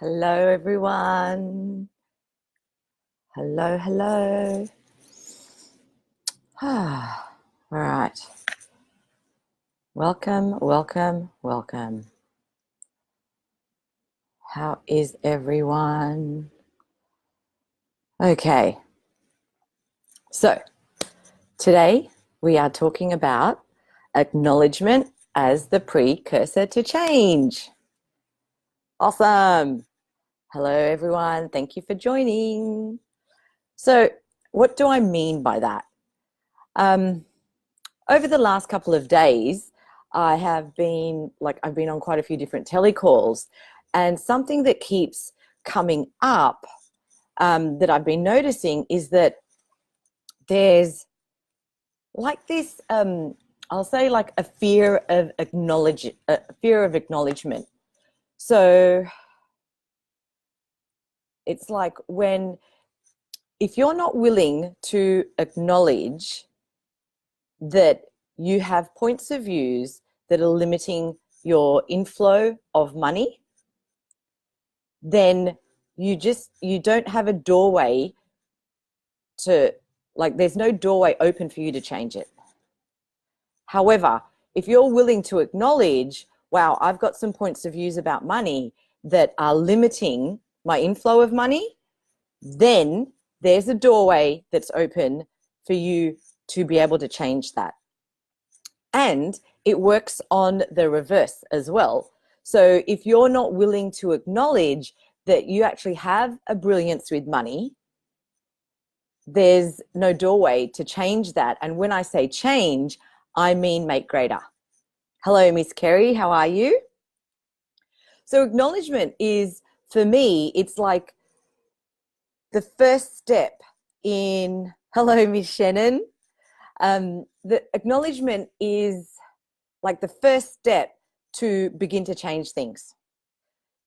Hello, everyone. Hello, hello. All right. Welcome, welcome, welcome. How is everyone? Okay. So, today we are talking about acknowledgement as the precursor to change. Awesome. Hello, everyone. Thank you for joining. So, what do I mean by that? Over the last couple of days, I've been on quite a few different telecalls, and something that keeps coming up that I've been noticing is that there's like this, I'll say like a fear of acknowledgement. So it's like if you're not willing to acknowledge that you have points of views that are limiting your inflow of money, then you don't have a doorway to, like, there's no doorway open for you to change it. However, if you're willing to acknowledge, wow, I've got some points of views about money that are limiting my inflow of money, then there's a doorway that's open for you to be able to change that. And it works on the reverse as well. So if you're not willing to acknowledge that you actually have a brilliance with money, there's no doorway to change that. And when I say change, I mean make greater. Hello, Miss Kerry, how are you? So acknowledgement is, for me, it's like the first step in, hello, Miss Shannon. The acknowledgement is like the first step to begin to change things.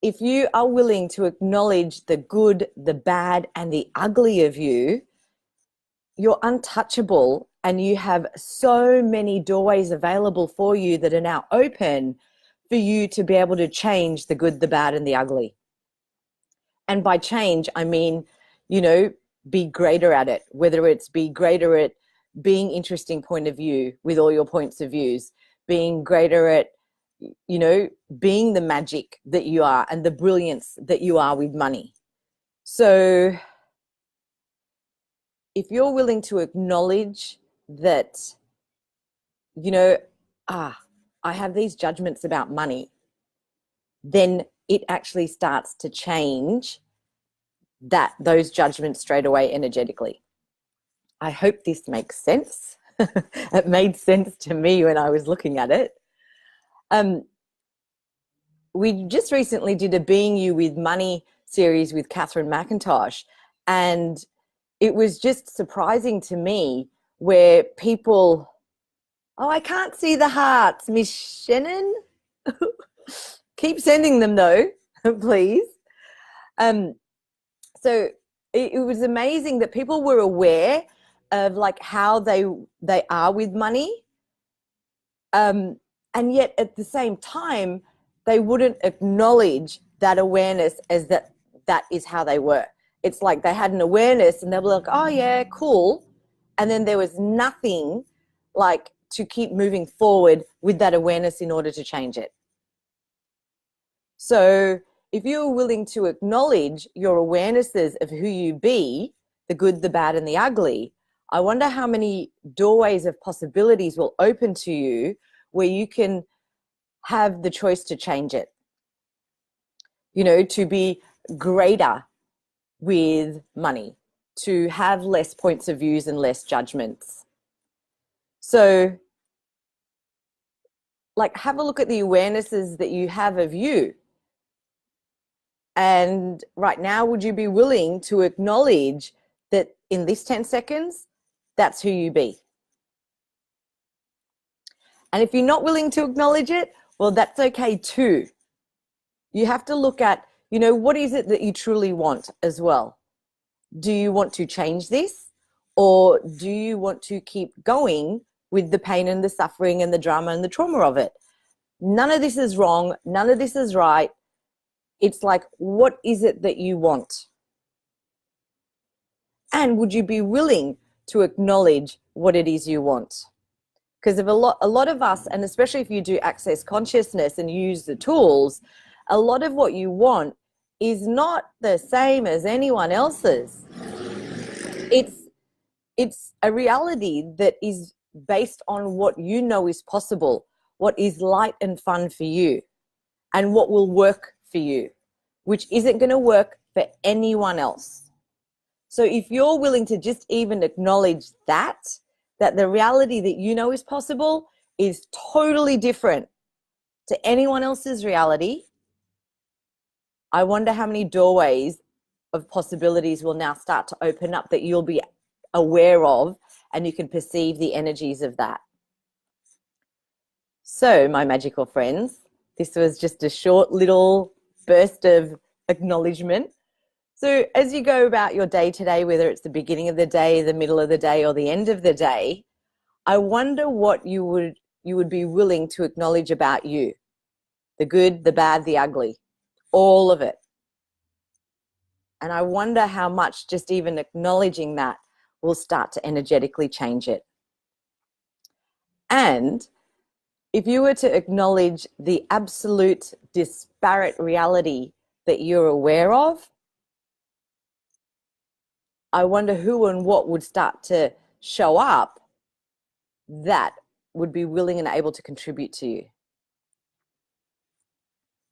If you are willing to acknowledge the good, the bad, and the ugly of you, you're untouchable, and you have so many doorways available for you that are now open for you to be able to change the good, the bad, and the ugly. And by change, I mean, be greater at it, whether it's be greater at being interesting point of view with all your points of views, being greater at, being the magic that you are and the brilliance that you are with money. So if you're willing to acknowledge that, I have these judgments about money, then it actually starts to change those judgments straight away energetically. I hope this makes sense. It made sense to me when I was looking at it. We just recently did a Being You with Money series with Catherine McIntosh, and it was just surprising to me where people, I can't see the hearts, Miss Shannon. Keep sending them though, please. So it was amazing that people were aware of like how they are with money, and yet at the same time they wouldn't acknowledge that awareness as that is how they were. It's like they had an awareness and they were like, oh yeah, cool, and then there was nothing like to keep moving forward with that awareness in order to change it. So if you're willing to acknowledge your awarenesses of who you be, the good, the bad, and the ugly, I wonder how many doorways of possibilities will open to you where you can have the choice to change it, to be greater with money, to have less points of views and less judgments. So, like, have a look at the awarenesses that you have of you. And right now, would you be willing to acknowledge that in this 10 seconds, that's who you be? And if you're not willing to acknowledge it, well, that's okay too. You have to look at, what is it that you truly want as well? Do you want to change this, or do you want to keep going with the pain and the suffering and the drama and the trauma of it? None of this is wrong. None of this is right. It's like, what is it that you want? And would you be willing to acknowledge what it is you want? Because a lot of us, and especially if you do access consciousness and use the tools, a lot of what you want is not the same as anyone else's. It's a reality that is based on what you know is possible, what is light and fun for you, and what will work for you, which isn't going to work for anyone else. So if you're willing to just even acknowledge that the reality that you know is possible is totally different to anyone else's reality, I wonder how many doorways of possibilities will now start to open up that you'll be aware of, and you can perceive the energies of that. So, my magical friends, this was just a short little burst of acknowledgement. So as you go about your day today, whether it's the beginning of the day, the middle of the day, or the end of the day, I wonder what you would be willing to acknowledge about you. The good, the bad, the ugly, all of it. And I wonder how much just even acknowledging that will start to energetically change it. And if you were to acknowledge the absolute disparate reality that you're aware of, I wonder who and what would start to show up that would be willing and able to contribute to you.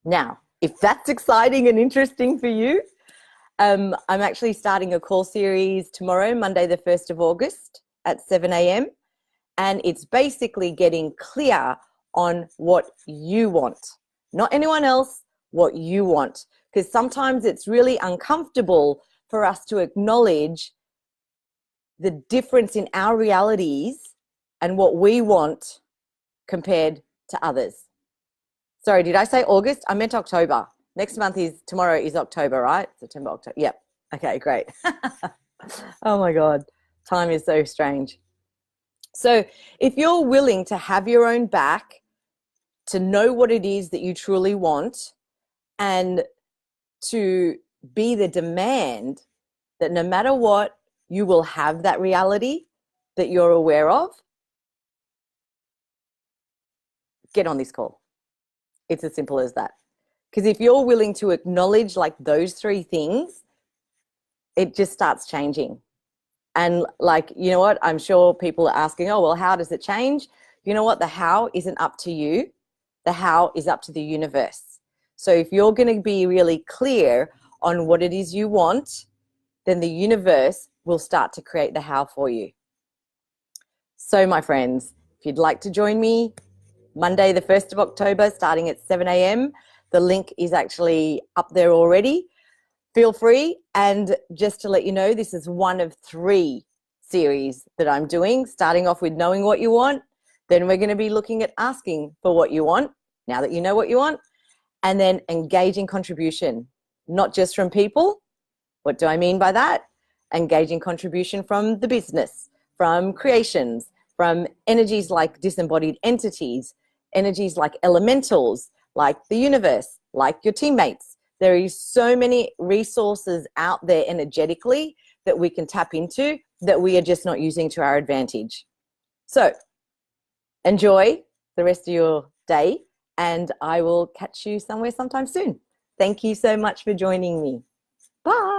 Now, if that's exciting and interesting for you, I'm actually starting a call series tomorrow, Monday the 1st of August at 7 a.m. And it's basically getting clear on what you want, not anyone else, what you want. Because sometimes it's really uncomfortable for us to acknowledge the difference in our realities and what we want compared to others. Sorry, did I say August? I meant October. Next month tomorrow is October, right? September, October. Yep. Okay, great. Oh my God. Time is so strange. So if you're willing to have your own back, to know what it is that you truly want, and to be the demand that no matter what, you will have that reality that you're aware of, get on this call. It's as simple as that. Because if you're willing to acknowledge like those three things, it just starts changing. And like, you know what, I'm sure people are asking, oh, well, how does it change? You know what, the how isn't up to you. The how is up to the universe. So if you're going to be really clear on what it is you want, then the universe will start to create the how for you. So my friends, if you'd like to join me, Monday the 1st of October, starting at 7 a.m., the link is actually up there already. Feel free. And just to let you know, this is one of 3 series that I'm doing, starting off with knowing what you want. Then we're going to be looking at asking for what you want, now that you know what you want, and then engaging contribution, not just from people. What do I mean by that? Engaging contribution from the business, from creations, from energies like disembodied entities, energies like elementals, like the universe, like your teammates. There is so many resources out there energetically that we can tap into that we are just not using to our advantage. So enjoy the rest of your day, and I will catch you somewhere sometime soon. Thank you so much for joining me. Bye.